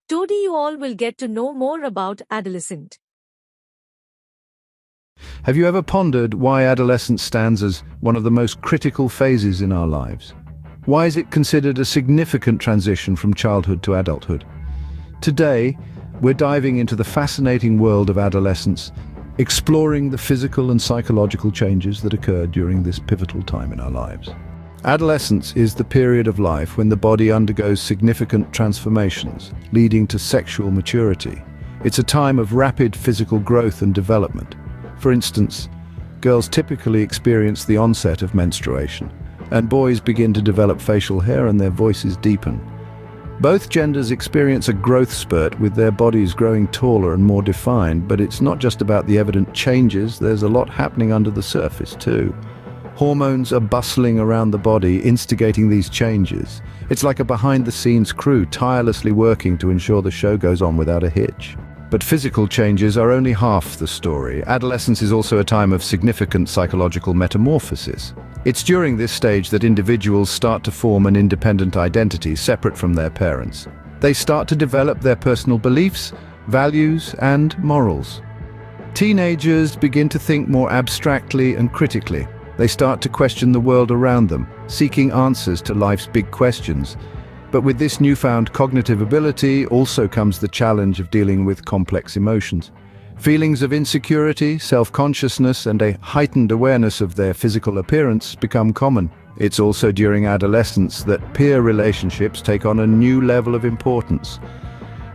Today you all will get to know more about adolescent. Have you ever pondered why adolescence stands as one of the most critical phases in our lives? Why is it considered a significant transition from childhood to adulthood? Today, we're diving into the fascinating world of adolescence, exploring the physical and psychological changes that occur during this pivotal time in our lives. Adolescence is the period of life when the body undergoes significant transformations, leading to sexual maturity. It's a time of rapid physical growth and development. For instance, girls typically experience the onset of menstruation, and boys begin to develop facial hair and their voices deepen. Both genders experience a growth spurt with their bodies growing taller and more defined, but it's not just about the evident changes, there's a lot happening under the surface too. Hormones are bustling around the body, instigating these changes. It's like a behind-the-scenes crew tirelessly working to ensure the show goes on without a hitch. But physical changes are only half the story. Adolescence is also a time of significant psychological metamorphosis. It's during this stage that individuals start to form an independent identity separate from their parents. They start to develop their personal beliefs, values, and morals. Teenagers begin to think more abstractly and critically. They start to question the world around them, seeking answers to life's big questions. But with this newfound cognitive ability also comes the challenge of dealing with complex emotions. Feelings of insecurity, self-consciousness, and a heightened awareness of their physical appearance become common. It's also during adolescence that peer relationships take on a new level of importance.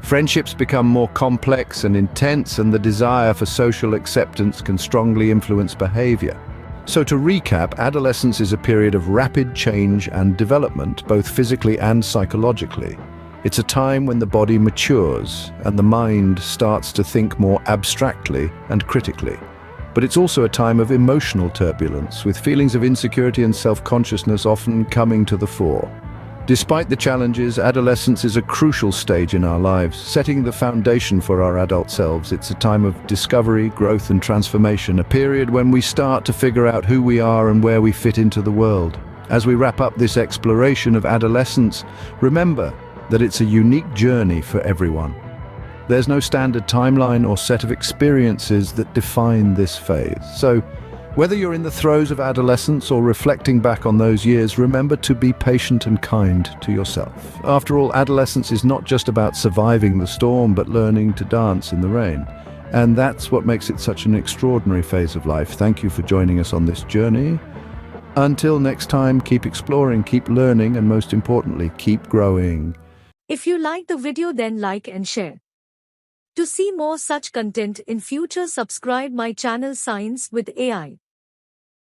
Friendships become more complex and intense, and the desire for social acceptance can strongly influence behavior. So to recap, adolescence is a period of rapid change and development, both physically and psychologically. It's a time when the body matures and the mind starts to think more abstractly and critically. But it's also a time of emotional turbulence, with feelings of insecurity and self-consciousness often coming to the fore. Despite the challenges, adolescence is a crucial stage in our lives, setting the foundation for our adult selves. It's a time of discovery, growth, and transformation, a period when we start to figure out who we are and where we fit into the world. As we wrap up this exploration of adolescence, remember that it's a unique journey for everyone. There's no standard timeline or set of experiences that define this phase. So, whether you're in the throes of adolescence or reflecting back on those years, remember to be patient and kind to yourself. After all, adolescence is not just about surviving the storm, but learning to dance in the rain. And that's what makes it such an extraordinary phase of life. Thank you for joining us on this journey. Until next time, keep exploring, keep learning, and most importantly, keep growing. If you like the video, then like and share. To see more such content in future, subscribe my channel Science with AI.